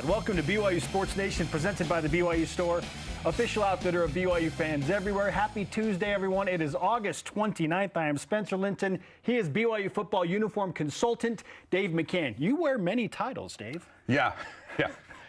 that. Welcome to BYU Sports Nation, presented by the BYU Store, official outfitter of BYU fans everywhere. Happy Tuesday, everyone. It is August 29th. I am Spencer Linton. He is BYU football uniform consultant, Dave McCann. You wear many titles, Dave. Yeah.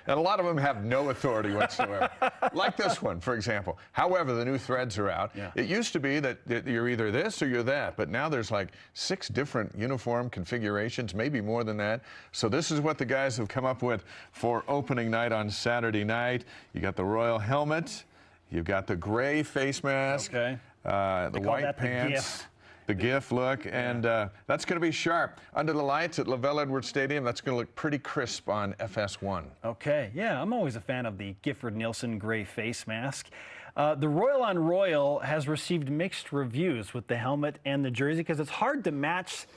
And a lot of them have no authority whatsoever. Like this one, for example. However, the new threads are out. Yeah. It used to be that you're either this or you're that, but now there's like 6 different uniform configurations, maybe more than that. So this is what the guys have come up with for opening night on Saturday night. You got the royal helmet, you've got the gray face mask, the white pants. The GIF look, and that's going to be sharp. Under the lights at LaVell Edwards Stadium, that's going to look pretty crisp on FS1. Okay, yeah, I'm always a fan of the Gifford Nielsen gray face mask. The Royal on Royal has received mixed reviews with the helmet and the jersey because it's hard to match,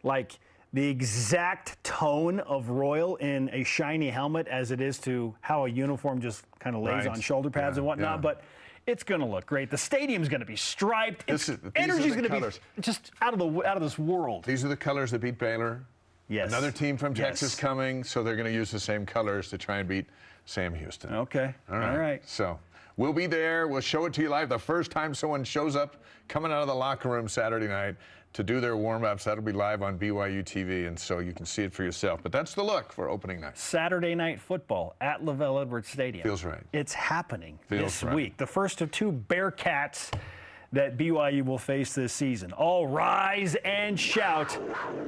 like, the exact tone of Royal in a shiny helmet as it is to how a uniform just kind of lays on shoulder pads and whatnot, but it's going to look great. The stadium's going to be striped. Energy's going to be just out of this world. These are the colors that beat Baylor. Yes. Another team from Texas coming, so they're going to use the same colors to try and beat Sam Houston. Okay. All right. So we'll be there. We'll show it to you live. The first time someone shows up coming out of the locker room Saturday night to do their warm-ups, that'll be live on BYUtv, and so you can see it for yourself. But that's the look for opening night. Saturday night football at LaVell Edwards Stadium. Feels right. It's happening this week. The first of 2 Bearcats that BYU will face this season. All rise and shout.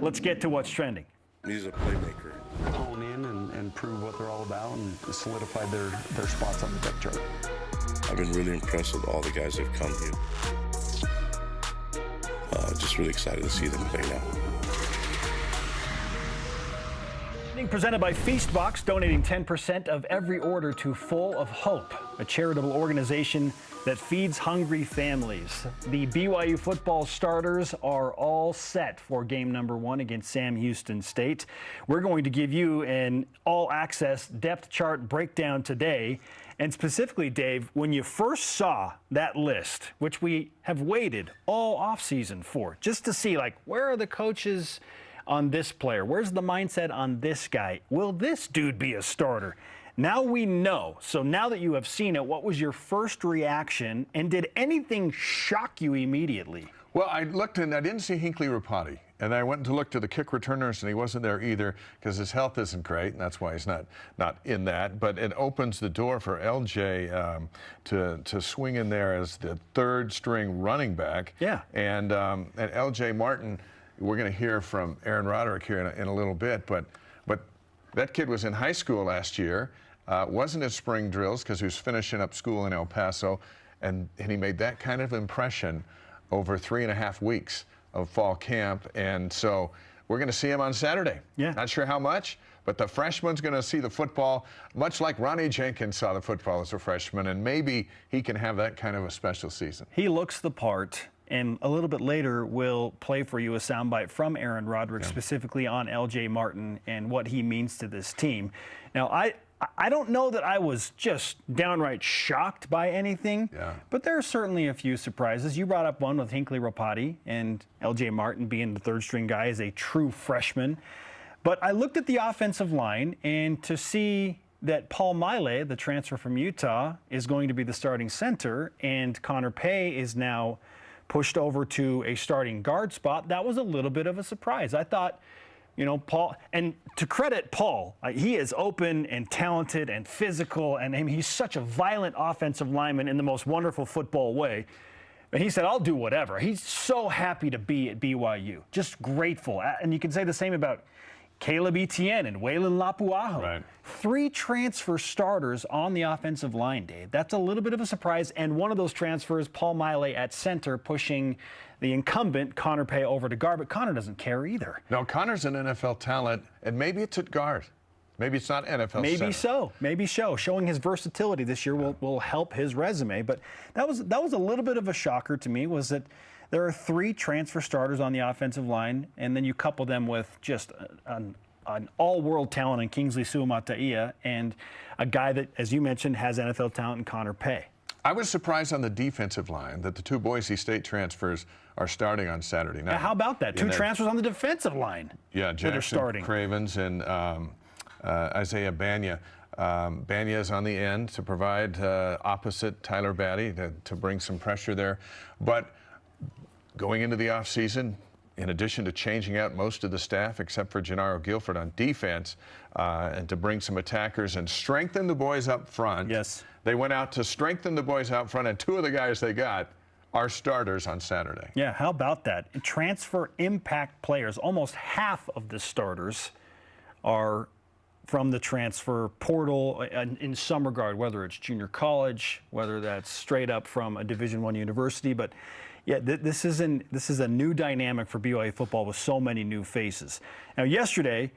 Let's get to what's trending. He's a playmaker. Hone in and prove what they're all about and solidify their spots on the depth chart. I've been really impressed with all the guys that have come here. Just really excited to see them play now. Being presented by Feastbox, donating 10% of every order to Full of Hope, a charitable organization that feeds hungry families. The BYU football starters are all set for game number 1 against Sam Houston State. We're going to give you an all-access depth chart breakdown today. And specifically, Dave, when you first saw that list, which we have waited all offseason for, just to see, like, where are the coaches on this player? Where's the mindset on this guy? Will this dude be a starter? Now we know. So now that you have seen it, what was your first reaction, and did anything shock you immediately? Well, I looked and I didn't see Hinckley Rapati. And I went to look to the kick returners, and he wasn't there either because his health isn't great, and that's why he's not in that. But it opens the door for LJ to swing in there as the 3rd-string running back. Yeah. And LJ Martin, we're going to hear from Aaron Roderick here in a little bit. But that kid was in high school last year, wasn't at spring drills because he was finishing up school in El Paso, and he made that kind of impression over 3.5 weeks of fall camp, and so we're going to see him on Saturday. Yeah. Not sure how much, but the freshman's going to see the football, much like Ronnie Jenkins saw the football as a freshman, and maybe he can have that kind of a special season. He looks the part, and a little bit later we'll play for you a soundbite from Aaron Roderick specifically on LJ Martin and what he means to this team. Now, I don't know that I was just downright shocked by anything, but there are certainly a few surprises. You brought up one with Hinckley Rapati and LJ Martin being the 3rd-string guy as a true freshman. But I looked at the offensive line, and to see that Paul Maile, the transfer from Utah, is going to be the starting center, and Connor Pay is now pushed over to a starting guard spot, that was a little bit of a surprise. I thought, you know, Paul, and to credit Paul, he is open and talented and physical, and he's such a violent offensive lineman in the most wonderful football way. And he said, I'll do whatever. He's so happy to be at BYU, just grateful. And you can say the same about Caleb Etienne and Waylon Lapuaho. Right. 3 transfer starters on the offensive line, Dave. That's a little bit of a surprise. And one of those transfers, Paul Maile at center, pushing the incumbent Connor Pay over to guard, but Connor doesn't care either. No, Connor's an NFL talent, and maybe it's at guard. Maybe it's not NFL Maybe center. so. Maybe so. Showing his versatility this year will help his resume. But that was a little bit of a shocker to me, was that there are 3 transfer starters on the offensive line, and then you couple them with just an all-world talent in Kingsley Suamataia and a guy that, as you mentioned, has NFL talent in Connor Pay. I was surprised on the defensive line that the 2 Boise State transfers are starting on Saturday night. Now, how about that? 2 transfers on the defensive line. Yeah, Jackson starting. Cravens and Isaiah Banya. Banya's on the end to provide opposite Tyler Batty to bring some pressure there. But going into the offseason, in addition to changing out most of the staff except for Gennaro Guilford on defense, and to bring some attackers and strengthen the boys up front. Yes. They went out to strengthen the boys out front, and two of the guys they got are starters on Saturday. Yeah, how about that? Transfer impact players. Almost half of the starters are from the transfer portal in some regard, whether it's junior college, whether that's straight up from a Division I university. But yeah, this is a new dynamic for BYU football with so many new faces. Now, yesterday,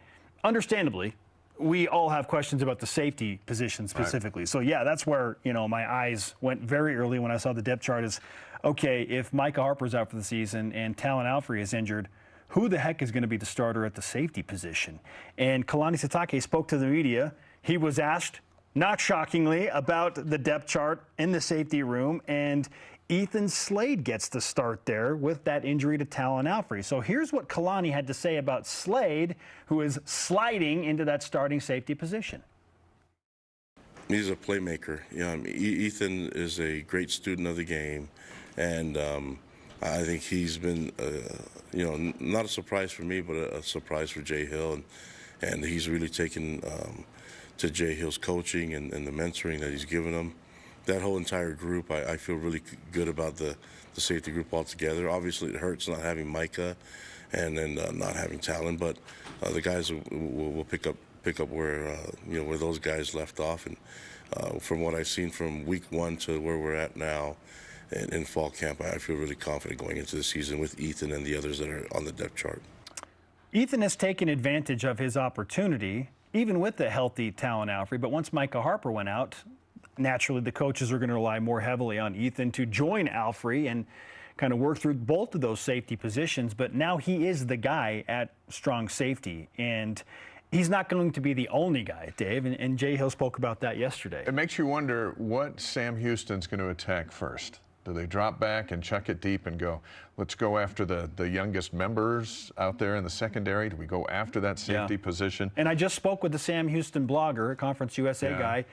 understandably, we all have questions about the safety position specifically. Right. So yeah, that's where, you know, my eyes went very early when I saw the depth chart is, okay, if Micah Harper's out for the season and Talon Alfrey is injured, who the heck is going to be the starter at the safety position? And Kalani Sitake spoke to the media. He was asked, not shockingly, about the depth chart in the safety room, and Ethan Slade gets the start there with that injury to Talon Alfrey. So here's what Kalani had to say about Slade, who is sliding into that starting safety position. He's a playmaker. You know, Ethan is a great student of the game, and I think he's been, you know, not a surprise for me, but a surprise for Jay Hill, and he's really taken to Jay Hill's coaching and the mentoring that he's given him. That whole entire group, I feel really good about the safety group altogether. Obviously, it hurts not having Micah and then not having Talon, but the guys will pick up where you know, where those guys left off. And from what I've seen from week 1 to where we're at now in fall camp, I feel really confident going into the season with Ethan and the others that are on the depth chart. Ethan has taken advantage of his opportunity, even with the healthy Talon Alfrey. But once Micah Harper went out, naturally, the coaches are going to rely more heavily on Ethan to join Alfrey and kind of work through both of those safety positions. But now he is the guy at strong safety, and he's not going to be the only guy, Dave. And Jay Hill spoke about that yesterday. It makes you wonder what Sam Houston's going to attack first. Do they drop back and chuck it deep and go, let's go after the youngest members out there in the secondary? Do we go after that safety position? And I just spoke with the Sam Houston blogger, a Conference USA guy,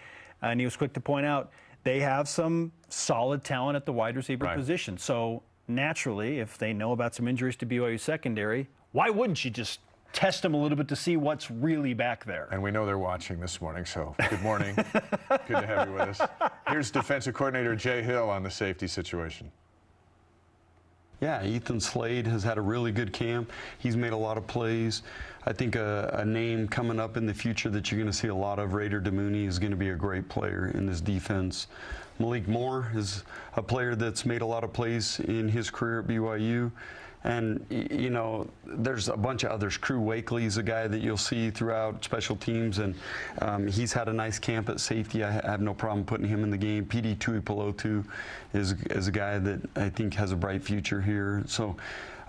and he was quick to point out they have some solid talent at the wide receiver position. So naturally, if they know about some injuries to BYU secondary, why wouldn't you just test them a little bit to see what's really back there? And we know they're watching this morning, so good morning. Good to have you with us. Here's defensive coordinator Jay Hill on the safety situation. Yeah, Ethan Slade has had a really good camp. He's made a lot of plays. I think a name coming up in the future that you're going to see a lot of, Raider Demooney, is going to be a great player in this defense. Malik Moore is a player that's made a lot of plays in his career at BYU. And, you know, there's a bunch of others. Crew Wakely's a guy that you'll see throughout special teams, and he's had a nice camp at safety. I have no problem putting him in the game. PD Tuipulotu is a guy that I think has a bright future here. So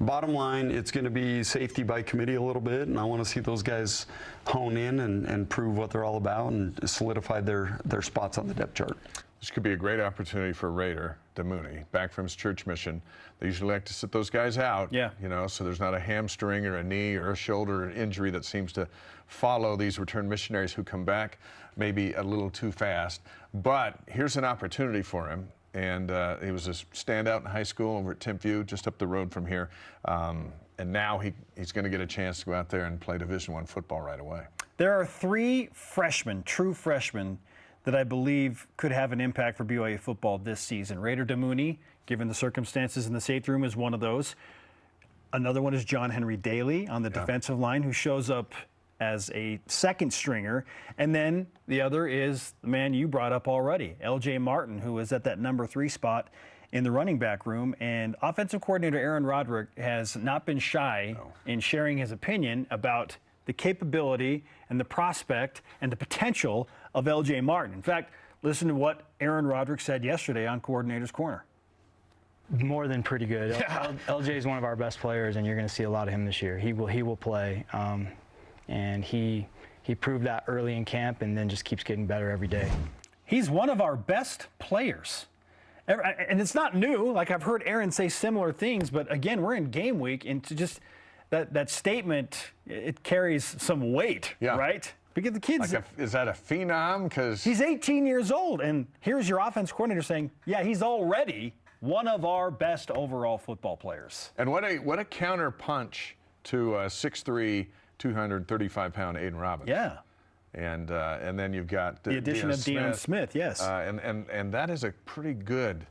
bottom line, it's going to be safety by committee a little bit, and I want to see those guys hone in and prove what they're all about and solidify their spots on the depth chart. This could be a great opportunity for Raider Demooney, back from his church mission. They usually like to sit those guys out, you know, so there's not a hamstring or a knee or a shoulder injury that seems to follow these return missionaries who come back maybe a little too fast. But here's an opportunity for him. And he was a standout in high school over at Timpview, just up the road from here. And now he's going to get a chance to go out there and play Division I football right away. There are 3 freshmen, true freshmen, that I believe could have an impact for BYU football this season. Raider Demooney, given the circumstances in the safety room, is one of those. Another one is John Henry Daly on the defensive line, who shows up as a second stringer. And then the other is the man you brought up already, LJ Martin, who is at that number 3 spot in the running back room. And offensive coordinator Aaron Roderick has not been shy in sharing his opinion about the capability and the prospect and the potential of LJ Martin. In fact, listen to what Aaron Roderick said yesterday on Coordinator's Corner. More than pretty good. LJ is one of our best players, and you're going to see a lot of him this year. He will play, and he proved that early in camp, and then just keeps getting better every day. He's one of our best players. And it's not new. Like, I've heard Aaron say similar things, but again, we're in game week, and to just that statement, it carries some weight, right? Because the kid's... is that a phenom? Because he's 18 years old, and here's your offense coordinator saying, yeah, he's already one of our best overall football players. And what a counter punch to 6'3", 235-pound Aiden Robbins. Yeah. And then you've got the addition of Deion Smith, yes. And that is a pretty good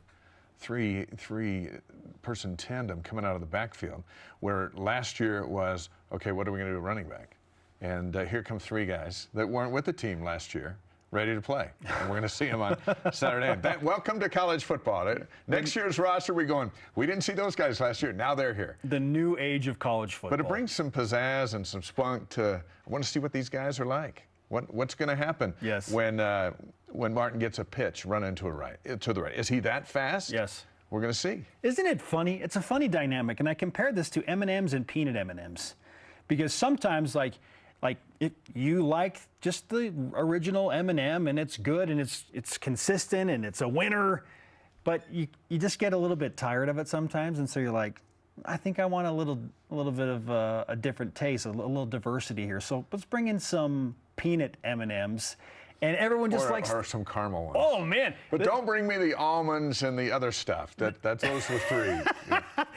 three-person tandem coming out of the backfield, where last year it was, okay, what are we going to do running back? And here come three guys that weren't with the team last year, ready to play. And we're going to see them on Saturday night. Welcome to college football. Next year's roster, we didn't see those guys last year. Now they're here. The new age of college football. But it brings some pizzazz and some spunk to, I want to see what these guys are like. What's going to happen when Martin gets a pitch run to the right? Is he that fast? Yes. We're going to see. Isn't it funny? It's a funny dynamic, and I compared this to M&Ms and peanut M&Ms, because sometimes like if you like just the original M&M and it's good and it's consistent and it's a winner, but you just get a little bit tired of it sometimes, and so you're like, I think I want a little bit of a different taste, a little diversity here. So let's bring in some peanut M&Ms, and everyone just likes or some caramel ones. Oh man! But don't bring me the almonds and the other stuff. That's those are three: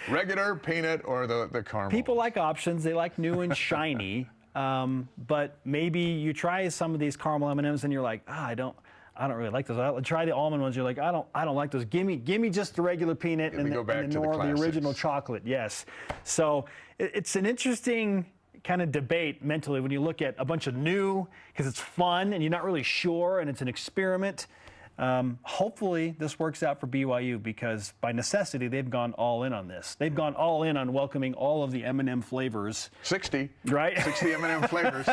regular, peanut, or the caramel. People like options. They like new and shiny. But maybe you try some of these caramel M&Ms and you're like, I don't really like those. I'll try the almond ones. You're like, I don't like those. Give me just the regular peanut and the original chocolate. Yes. So it's an interesting kind of debate mentally when you look at a bunch of new, because it's fun and you're not really sure and it's an experiment. Hopefully this works out for BYU, because by necessity they've gone all in on this. They've gone all in on welcoming all of the M&M flavors. 60, right? 60 M&M flavors.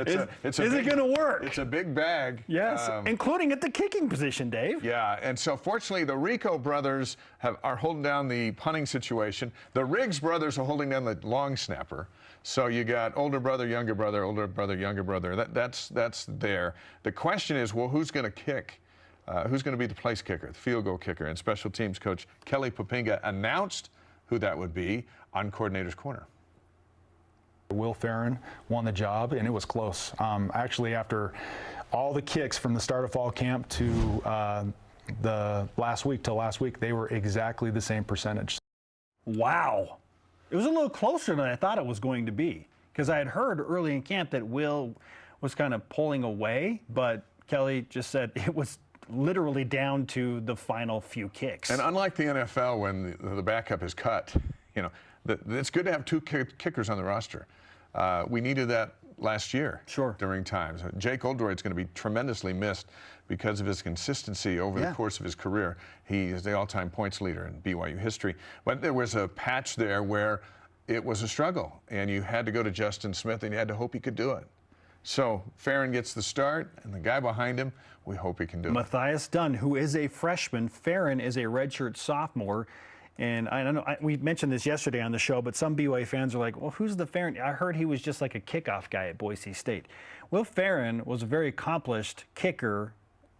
Is it going to work? It's a big bag. Yes, including at the kicking position, Dave. Yeah, and so fortunately the Rico brothers are holding down the punting situation. The Riggs brothers are holding down the long snapper. So you got older brother, younger brother, older brother, younger brother. That's there. The question is, well, who's going to kick? Who's going to be the place kicker, the field goal kicker? And special teams coach Kelly Poppinga announced who that would be on Coordinator's Corner. Will Farron won the job, and it was close. Actually, after all the kicks from the start of fall camp to the last week till last week, they were exactly the same percentage. Wow. It was a little closer than I thought it was going to be, because I had heard early in camp that Will was kind of pulling away, but Kelly just said it was literally down to the final few kicks. And unlike the NFL, when the backup is cut, it's good to have two kickers on the roster. We needed that last year during times. Jake Oldroyd's going to be tremendously missed because of his consistency over the course of his career. He is the all-time points leader in BYU history. But there was a patch there where it was a struggle, and you had to go to Justin Smith, and you had to hope he could do it. So Farron gets the start, and the guy behind him, we hope he can do it. Matthias Dunn, who is a freshman. Farron is a redshirt sophomore. And I don't know, we mentioned this yesterday on the show, but some BYU fans are like, well, who's the Farron? I heard he was just like a kickoff guy at Boise State. Will Farron was a very accomplished kicker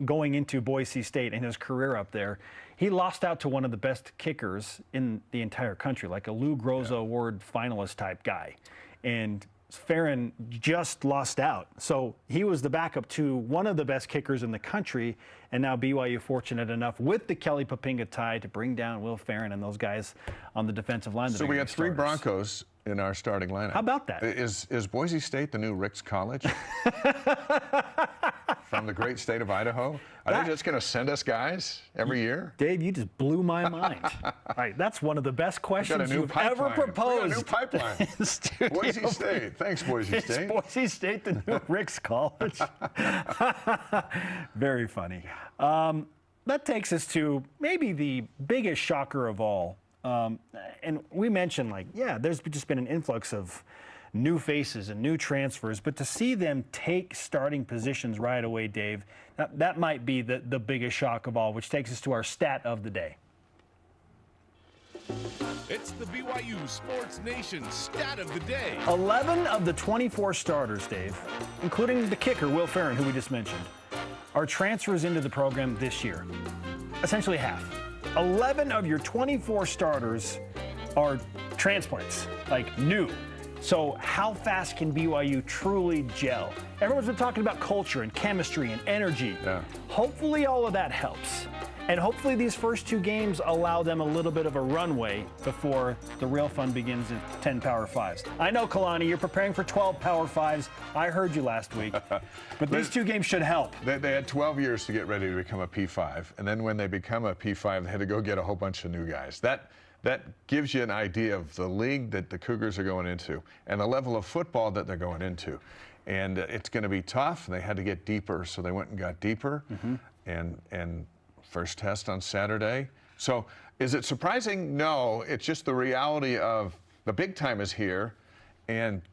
going into Boise State in his career up there. He lost out to one of the best kickers in the entire country, like a Lou Groza Award finalist type guy. And Farron just lost out. So he was the backup to one of the best kickers in the country, and now BYU fortunate enough with the Kelly Poppinga tie to bring down Will Farron and those guys on the defensive line. So we got three Broncos in our starting lineup. How about that? Is Boise State the new Rick's College? From the great state of Idaho? Are they just going to send us guys every year? Dave, you just blew my mind. All right, that's one of the best questions you've ever proposed. We got a new pipeline. Boise State. Thanks, Boise State. Boise State, the new Rick's College. Very funny. That takes us to maybe the biggest shocker of all. And we mentioned, there's just been an influx of new faces and new transfers, but to see them take starting positions right away, Dave, that might be the biggest shock of all, which takes us to our stat of the day. It's the BYU Sports Nation stat of the day. 11 of the 24 starters, Dave, including the kicker, Will Farron, who we just mentioned, are transfers into the program this year. Essentially half. 11 of your 24 starters are transplants, like new. So how fast can BYU truly gel? Everyone's been talking about culture and chemistry and energy. Yeah. Hopefully all of that helps. And hopefully these first 2 games allow them a little bit of a runway before the real fun begins at 10 Power 5s. I know, Kalani, you're preparing for 12 Power 5s. I heard you last week. But these 2 games should help. They had 12 years to get ready to become a P5. And then when they become a P5, they had to go get a whole bunch of new guys. That gives you an idea of the league that the Cougars are going into and the level of football that they're going into. And it's going to be tough. They had to get deeper, so they went and got deeper. And first test on Saturday. So is it surprising? No, it's just the reality of the big time is here, and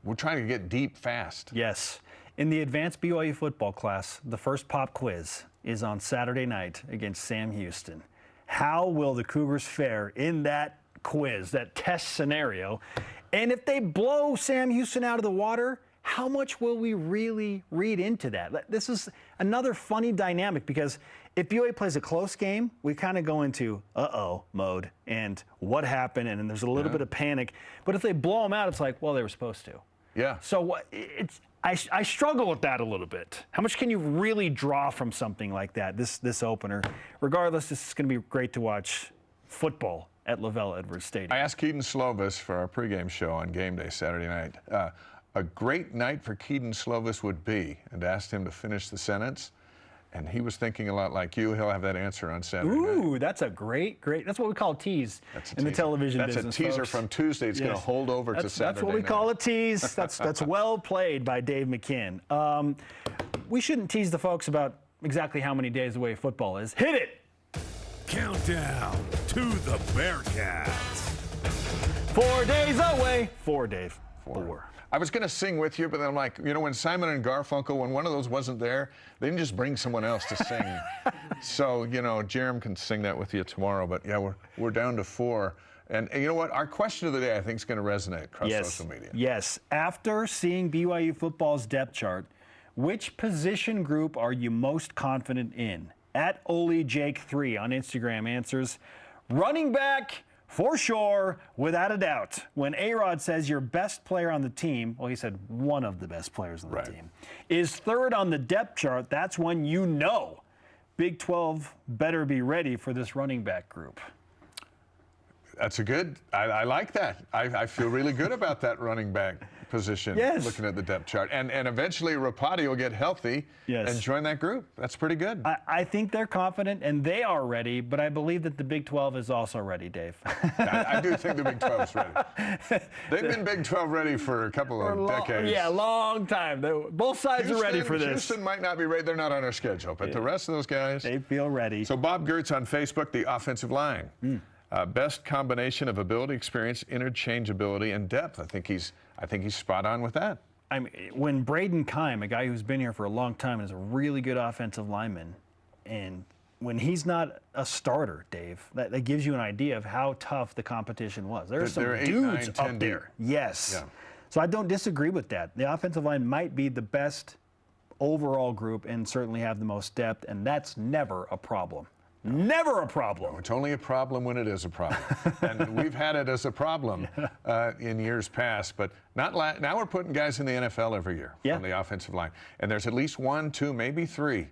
we're trying to get deep fast. Yes. In the advanced BYU football class, the first pop quiz is on Saturday night against Sam Houston. How will the Cougars fare in that quiz, that test scenario? And if they blow Sam Houston out of the water, how much will we really read into that? This is another funny dynamic, because if BYU plays a close game, we kind of go into uh-oh mode and what happened, and then there's a little bit of panic. But if they blow them out, it's like, well, they were supposed to. Yeah. So I struggle with that a little bit. How much can you really draw from something like that, this opener? Regardless, this is going to be great to watch football at Lavelle Edwards Stadium. I asked Keaton Slovis for our pregame show on game day Saturday night. A great night for Keaton Slovis would be, and asked him to finish the sentence. And he was thinking a lot like you. He'll have that answer on Saturday night. Ooh, that's a great. That's what we call a tease in the television business. That's a teaser folks. from Tuesday. It's going to hold over to Saturday That's what we call a tease. That's well played by Dave McKinn. We shouldn't tease the folks about exactly how many days away football is. Hit it! Countdown to the Bearcats. 4 days away. 4, Dave. 4. I was going to sing with you, but then I'm like, you know, when Simon and Garfunkel, when one of those wasn't there, they didn't just bring someone else to sing. So, you know, Jerem can sing that with you tomorrow. But, yeah, we're down to 4. And you know what? Our question of the day, I think, is going to resonate across social media. Yes. After seeing BYU football's depth chart, which position group are you most confident in? At OliJake3 on Instagram answers, running back, for sure, without a doubt. When A-Rod says your best player on the team, well, he said one of the best players on the team, is 3rd on the depth chart, that's when you know Big 12 better be ready for this running back group. That's a good, I like that. I feel really good about that running back position, looking at the depth chart. And eventually Rapati will get healthy and join that group. That's pretty good. I think they're confident, and they are ready, but I believe that the Big 12 is also ready, Dave. I do think the Big 12 is ready. They've been Big 12 ready for a couple of decades. Yeah, long time. Both sides are ready for this. Houston might not be ready. They're not on our schedule, but the rest of those guys, they feel ready. So Bob Gertz on Facebook, the offensive line. Best combination of ability, experience, interchangeability, and depth. I think he's spot on with that. I mean, when Braden Keim, a guy who's been here for a long time, is a really good offensive lineman, and when he's not a starter, Dave, that gives you an idea of how tough the competition was. There's some dudes up there. Yes. Yeah. So I don't disagree with that. The offensive line might be the best overall group and certainly have the most depth, and that's never a problem. Never a problem. No, it's only a problem when it is a problem. And we've had it as a problem in years past, but now we're putting guys in the NFL every year on the offensive line. And there's at least 1, 2, maybe 3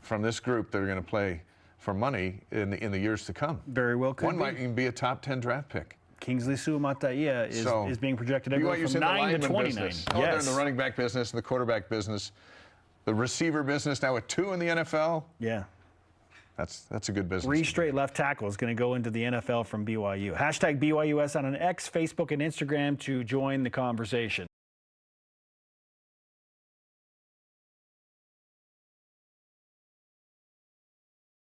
from this group that are going to play for money in the years to come. Very well could One might even be a top 10 draft pick. Kingsley Suamataia is being projected everywhere from 9 to 29. Business. Oh, they're in the running back business, the quarterback business, the receiver business, now with 2 in the NFL. Yeah. That's a good business. 3 straight left tackles going to go into the NFL from BYU. # BYUSN on X, Facebook, and Instagram to join the conversation.